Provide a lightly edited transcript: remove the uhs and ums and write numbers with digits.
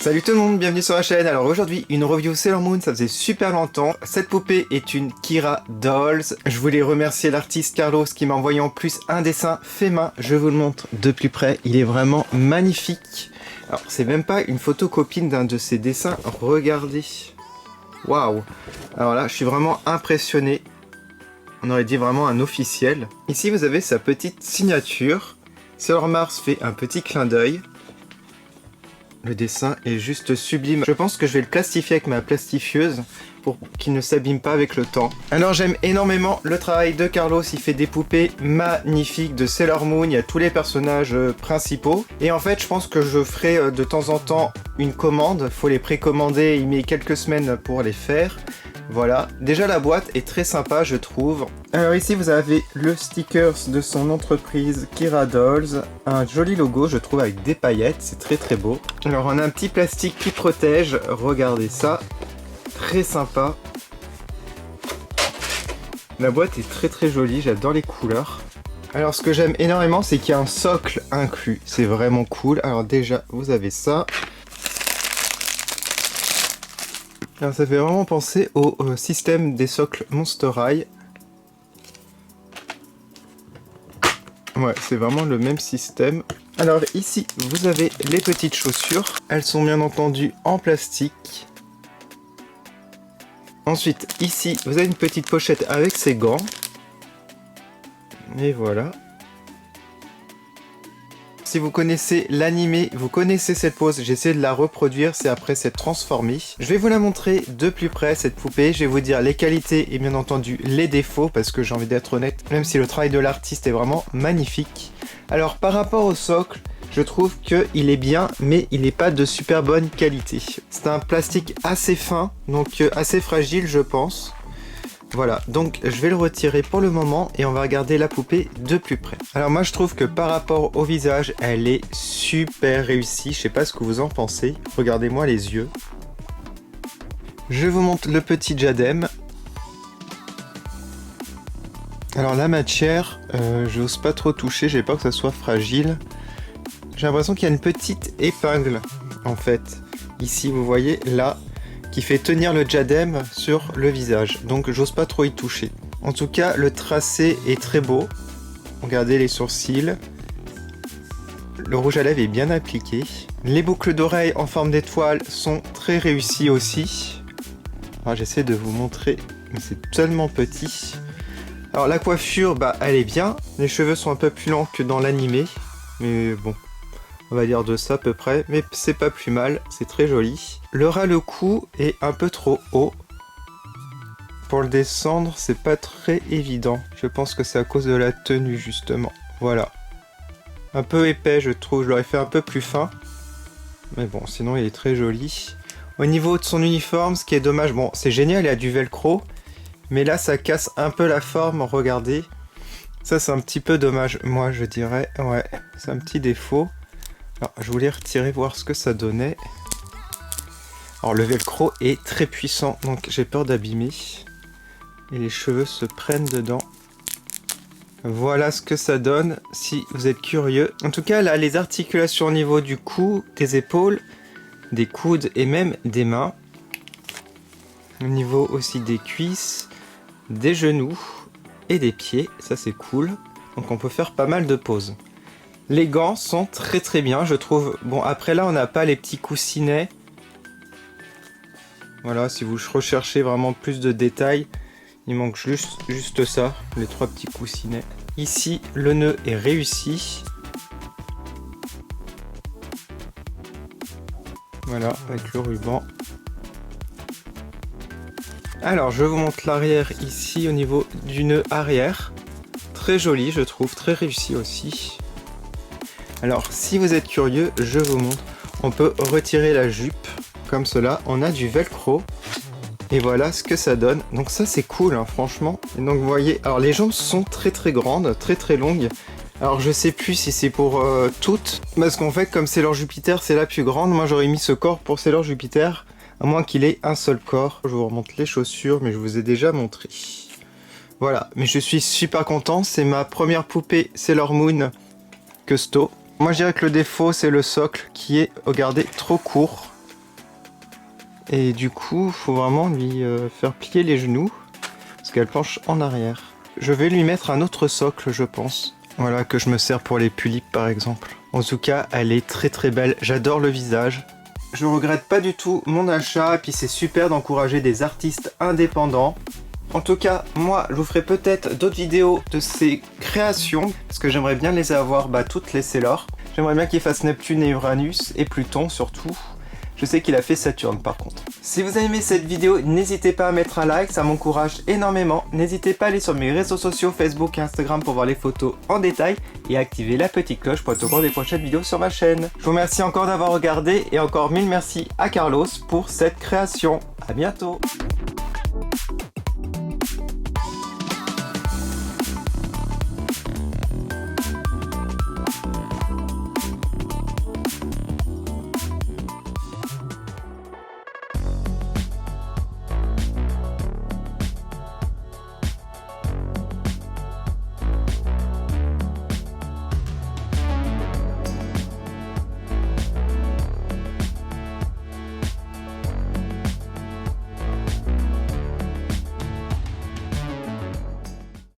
Salut tout le monde, bienvenue sur la chaîne. Alors aujourd'hui, une review Sailor Moon, ça faisait super longtemps. Cette poupée est une Kira Dolls. Je voulais remercier l'artiste Carlos qui m'a envoyé en plus un dessin fait main. Je vous le montre de plus près, il est vraiment magnifique. Alors c'est même pas une photocopie d'un de ses dessins, regardez. Waouh. Alors là, je suis vraiment impressionné. On aurait dit vraiment un officiel. Ici, vous avez sa petite signature. Sailor Mars fait un petit clin d'œil. Le dessin est juste sublime. Je pense que je vais le plastifier avec ma plastifieuse pour qu'il ne s'abîme pas avec le temps. Alors j'aime énormément le travail de Carlos. Il fait des poupées magnifiques de Sailor Moon. Il y a tous les personnages principaux. Et en fait, je pense que je ferai de temps en temps une commande. Faut les précommander. Il met quelques semaines pour les faire. Voilà, déjà la boîte est très sympa je trouve. Alors ici vous avez le stickers de son entreprise Kira Dolls. Un joli logo je trouve avec des paillettes, c'est très très beau. Alors on a un petit plastique qui protège, regardez ça. Très sympa. La boîte est très très jolie, j'adore les couleurs. Alors ce que j'aime énormément c'est qu'il y a un socle inclus, c'est vraiment cool. Alors déjà vous avez ça. Alors ça fait vraiment penser au système des socles Monster High. Ouais, c'est vraiment le même système. Alors ici, vous avez les petites chaussures. Elles sont bien entendu en plastique. Ensuite, ici, vous avez une petite pochette avec ses gants. Et voilà. Si vous connaissez l'animé, vous connaissez cette pose, j'essaie de la reproduire, c'est après s'être transformée. Je vais vous la montrer de plus près, cette poupée. Je vais vous dire les qualités et bien entendu les défauts, parce que j'ai envie d'être honnête, même si le travail de l'artiste est vraiment magnifique. Alors par rapport au socle, je trouve qu'il est bien, mais il n'est pas de super bonne qualité. C'est un plastique assez fin, donc assez fragile je pense. Voilà, donc je vais le retirer pour le moment et on va regarder la poupée de plus près. Alors moi je trouve que par rapport au visage, elle est super réussie. Je sais pas ce que vous en pensez. Regardez-moi les yeux. Je vous montre le petit diadème. Alors la matière, j'ose pas trop toucher, j'ai peur que ça soit fragile. J'ai l'impression qu'il y a une petite épingle en fait. Ici vous voyez là. Qui fait tenir le diadème sur le visage, donc j'ose pas trop y toucher. En tout cas, le tracé est très beau. Regardez les sourcils. Le rouge à lèvres est bien appliqué. Les boucles d'oreilles en forme d'étoile sont très réussies aussi. Alors j'essaie de vous montrer, mais c'est tellement petit. Alors la coiffure, bah elle est bien. Les cheveux sont un peu plus longs que dans l'animé, mais bon. On va dire de ça à peu près, mais c'est pas plus mal, c'est très joli. Le ras le cou est un peu trop haut. Pour le descendre, c'est pas très évident. Je pense que c'est à cause de la tenue justement. Voilà. Un peu épais je trouve, je l'aurais fait un peu plus fin. Mais bon, sinon il est très joli. Au niveau de son uniforme, ce qui est dommage, bon c'est génial, il y a du velcro. Mais là ça casse un peu la forme, regardez. Ça c'est un petit peu dommage, moi je dirais. Ouais, c'est un petit défaut. Alors, je voulais retirer voir ce que ça donnait. Alors le velcro est très puissant, donc j'ai peur d'abîmer. Et les cheveux se prennent dedans. Voilà ce que ça donne, si vous êtes curieux. En tout cas, là, les articulations au niveau du cou, des épaules, des coudes et même des mains. Au niveau aussi des cuisses, des genoux et des pieds, ça c'est cool. Donc on peut faire pas mal de poses. Les gants sont très très bien, je trouve. Bon, après là, on n'a pas les petits coussinets. Voilà, si vous recherchez vraiment plus de détails, il manque juste ça, les 3 petits coussinets. Ici, le nœud est réussi. Voilà, avec le ruban. Alors, je vous montre l'arrière ici au niveau du nœud arrière. Très joli, je trouve, très réussi aussi. Alors, si vous êtes curieux, je vous montre. On peut retirer la jupe, comme cela. On a du velcro. Et voilà ce que ça donne. Donc ça, c'est cool, hein, franchement. Et donc, vous voyez, alors les jambes sont très très grandes, très très longues. Alors, je sais plus si c'est pour toutes. Parce qu'en fait, comme Sailor Jupiter, c'est la plus grande. Moi, j'aurais mis ce corps pour Sailor Jupiter. À moins qu'il ait un seul corps. Je vous remonte les chaussures, mais je vous ai déjà montré. Voilà, mais je suis super content. C'est ma première poupée Sailor Moon Custo. Moi je dirais que le défaut c'est le socle qui est, regardez, trop court. Et du coup, faut vraiment lui faire plier les genoux, parce qu'elle penche en arrière. Je vais lui mettre un autre socle, je pense. Voilà, que je me sers pour les tulipes par exemple. En tout cas, elle est très très belle. J'adore le visage. Je regrette pas du tout mon achat, et puis c'est super d'encourager des artistes indépendants. En tout cas, moi, je vous ferai peut-être d'autres vidéos de ces créations, parce que j'aimerais bien les avoir, toutes les Sailor. J'aimerais bien qu'il fasse Neptune et Uranus, et Pluton surtout. Je sais qu'il a fait Saturne par contre. Si vous avez aimé cette vidéo, n'hésitez pas à mettre un like, ça m'encourage énormément. N'hésitez pas à aller sur mes réseaux sociaux, Facebook et Instagram pour voir les photos en détail et activer la petite cloche pour être au courant des prochaines vidéos sur ma chaîne. Je vous remercie encore d'avoir regardé et encore mille merci à Carlos pour cette création. À bientôt.